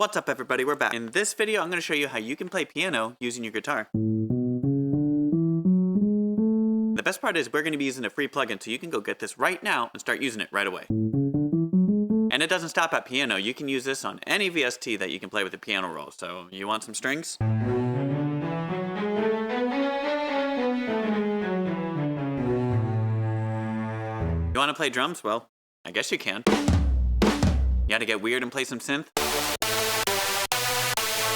What's up everybody, we're back. In this video, I'm going to show you how you can play piano using your guitar. The best part is we're going to be using a free plugin, so you can go get this right now and start using it right away. And it doesn't stop at piano. You can use this on any VST that you can play with a piano roll. So you want some strings? You want to play drums? Well, I guess you can. You had to get weird and play some synth?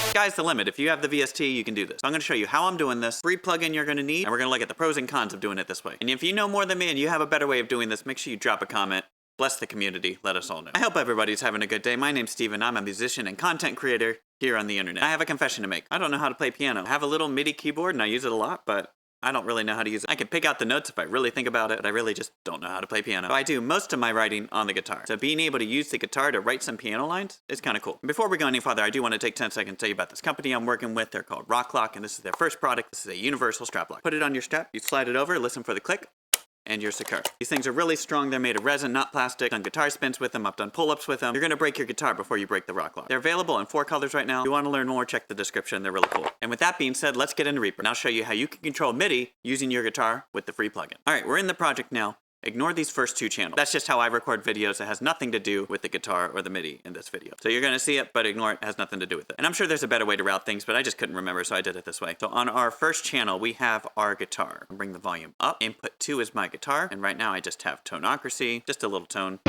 Sky's the limit. If you have the VST, you can do this. So I'm going to show you how I'm doing this, free plugin you're going to need, and we're going to look at the pros and cons of doing it this way. And if you know more than me and you have a better way of doing this, make sure you drop a comment. Bless the community. Let us all know. I hope everybody's having a good day. My name's Steven. I'm a musician and content creator here on the internet. I have a confession to make. I don't know how to play piano. I have a little MIDI keyboard and I use it a lot, but I don't really know how to use it. I can pick out the notes if I really think about it, but I really just don't know how to play piano. So I do most of my writing on the guitar. So being able to use the guitar to write some piano lines is kind of cool. Before we go any farther, I do want to take 10 seconds to tell you about this company I'm working with. They're called Rock Lock, and this is their first product. This is a universal strap lock. Put it on your strap, you slide it over, listen for the click, and you're secure. These things are really strong. They're made of resin, not plastic. I've done guitar spins with them. I've done pull-ups with them. You're gonna break your guitar before you break the Rock Lock. They're available in 4 colors right now. If you wanna learn more, check the description. They're really cool. And with that being said, let's get into Reaper. And I'll show you how you can control MIDI using your guitar with the free plugin. All right, we're in the project now. Ignore these first 2 channels. That's just how I record videos. It has nothing to do with the guitar or the MIDI in this video. So you're gonna see it, but ignore it. It has nothing to do with it. And I'm sure there's a better way to route things, but I just couldn't remember, so I did it this way. So on our first channel, we have our guitar. I'll bring the volume up. Input 2 is my guitar. And right now I just have tonocracy, just a little tone.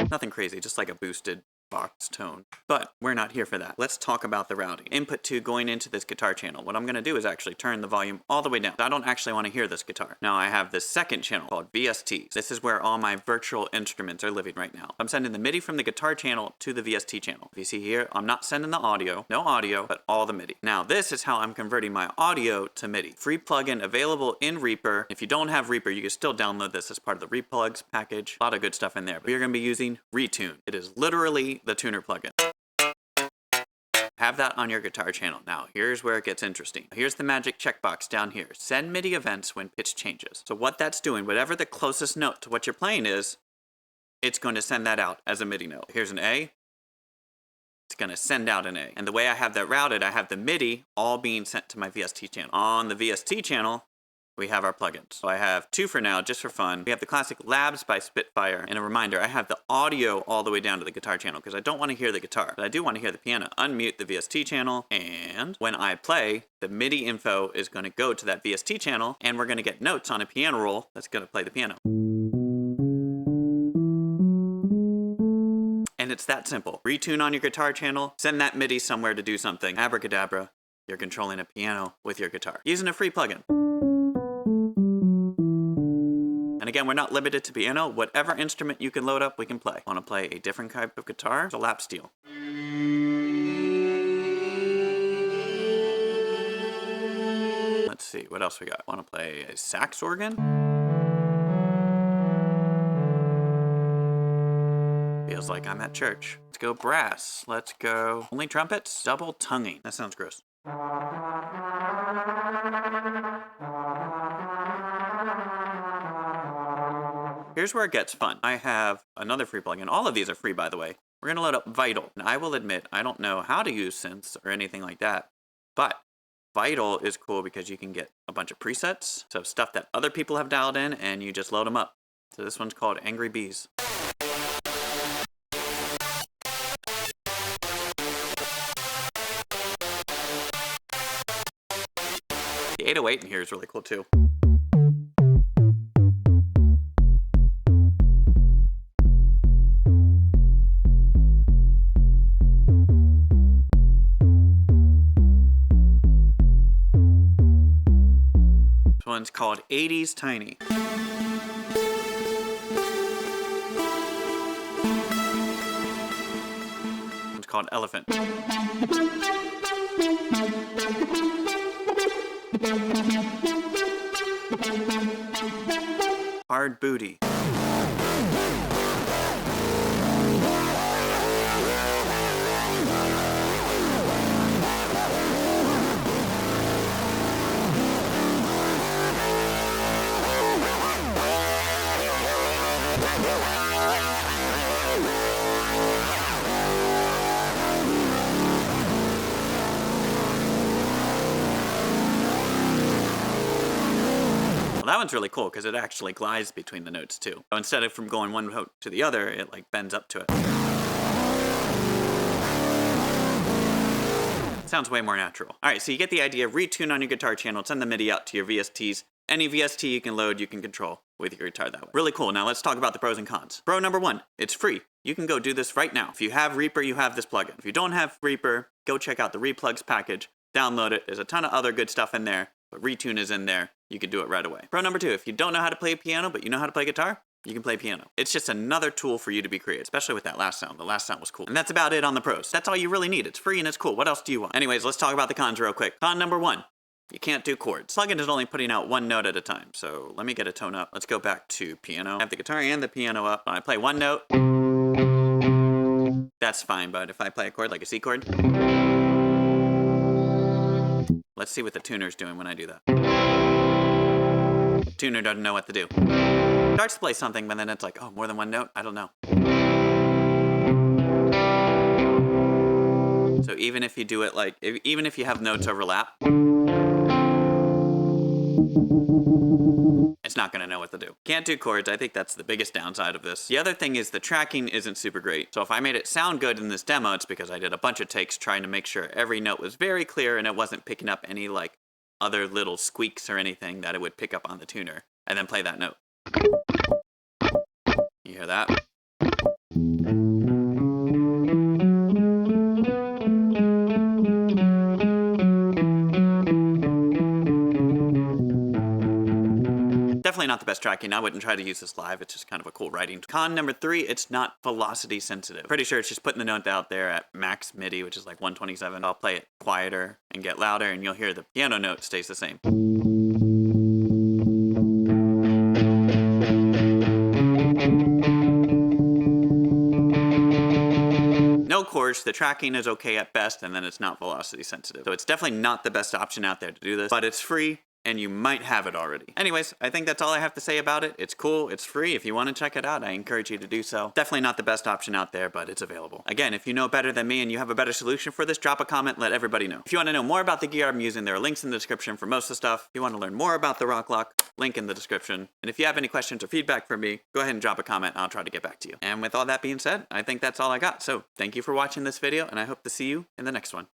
Nothing crazy, just like a boosted box tone. But we're not here for that. Let's talk about the routing. Input 2 going into this guitar channel. What I'm going to do is actually turn the volume all the way down. I don't actually want to hear this guitar. Now I have this second channel called VSTs. This is where all my virtual instruments are living right now. I'm sending the MIDI from the guitar channel to the VST channel. If you see here, I'm not sending the audio, no audio, but all the MIDI. Now this is how I'm converting my audio to MIDI. Free plugin available in Reaper. If you don't have Reaper, you can still download this as part of the Replugs package. A lot of good stuff in there. But you're going to be using Reatune. It is literally the tuner plugin. Have that on your guitar channel. Now, here's where it gets interesting. Here's the magic checkbox down here. Send MIDI events when pitch changes. So what that's doing, whatever the closest note to what you're playing is, it's going to send that out as a MIDI note. Here's an A. It's going to send out an A. And the way I have that routed, I have the MIDI all being sent to my VST channel. On the VST channel, we have our plugins. So I have 2 for now, just for fun. We have the classic Labs by Spitfire. And a reminder, I have the audio all the way down to the guitar channel because I don't want to hear the guitar, but I do want to hear the piano. Unmute the VST channel, and when I play, the MIDI info is going to go to that VST channel, and we're going to get notes on a piano roll that's going to play the piano. And it's that simple. Retune on your guitar channel, send that MIDI somewhere to do something. Abracadabra, you're controlling a piano with your guitar using a free plugin. And again, we're not limited to piano. Whatever instrument you can load up, we can play. Want to play a different type of guitar? It's a lap steel. Let's see, what else we got? Want to play a sax organ? Feels like I'm at church. Let's go brass. Let's go only trumpets, double tonguing. That sounds gross. Here's where it gets fun. I have another free plugin. All of these are free, by the way. We're going to load up Vital. And I will admit, I don't know how to use synths or anything like that. But Vital is cool because you can get a bunch of presets. So stuff that other people have dialed in, and you just load them up. So this one's called Angry Bees. The 808 in here is really cool too. This one's called 80s Tiny. It's called Elephant. Hard Booty. That one's really cool because it actually glides between the notes too. So instead of from going one note to the other, it like bends up to it. Sounds way more natural. All right, so you get the idea. Retune on your guitar channel. Send the MIDI out to your VSTs. Any VST you can load, you can control with your guitar that way. Really cool. Now let's talk about the pros and cons. Pro number one, it's free. You can go do this right now. If you have Reaper, you have this plugin. If you don't have Reaper, go check out the Replugs package, download it. There's a ton of other good stuff in there, but Retune is in there. You can do it right away. Pro number two, if you don't know how to play piano, but you know how to play guitar, you can play piano. It's just another tool for you to be creative, especially with that last sound. The last sound was cool. And that's about it on the pros. That's all you really need. It's free and it's cool. What else do you want? Anyways, let's talk about the cons real quick. Con number one, you can't do chords. Plugin is only putting out one note at a time. So let me get a tone up. Let's go back to piano. I have the guitar and the piano up. When I play one note, that's fine. But if I play a chord like a C chord, let's see what the tuner's doing when I do that. Tuner doesn't know what to do. Starts to play something, but then it's like, oh, more than one note? I don't know. So even if you do it like, even if you have notes overlap, it's not gonna know what to do. Can't do chords. I think that's the biggest downside of this. The other thing is the tracking isn't super great. So if I made it sound good in this demo, it's because I did a bunch of takes trying to make sure every note was very clear and it wasn't picking up any like other little squeaks or anything that it would pick up on the tuner and then play that note. You hear that? Definitely not the best tracking. I wouldn't try to use this live. It's just kind of a cool writing. Con number three, it's not velocity sensitive. Pretty sure it's just putting the note out there at max MIDI, which is like 127. I'll play it quieter and get louder and you'll hear the piano note stays the same. No chords, the tracking is okay at best, and then it's not velocity sensitive. So it's definitely not the best option out there to do this, but it's free, and you might have it already. Anyways, I think that's all I have to say about it. It's cool, it's free. If you want to check it out, I encourage you to do so. Definitely not the best option out there, but it's available. Again, if you know better than me and you have a better solution for this, drop a comment, let everybody know. If you want to know more about the gear I'm using, there are links in the description for most of the stuff. If you want to learn more about the Rock Lock, link in the description. And if you have any questions or feedback for me, go ahead and drop a comment and I'll try to get back to you. And with all that being said, I think that's all I got. So thank you for watching this video and I hope to see you in the next one.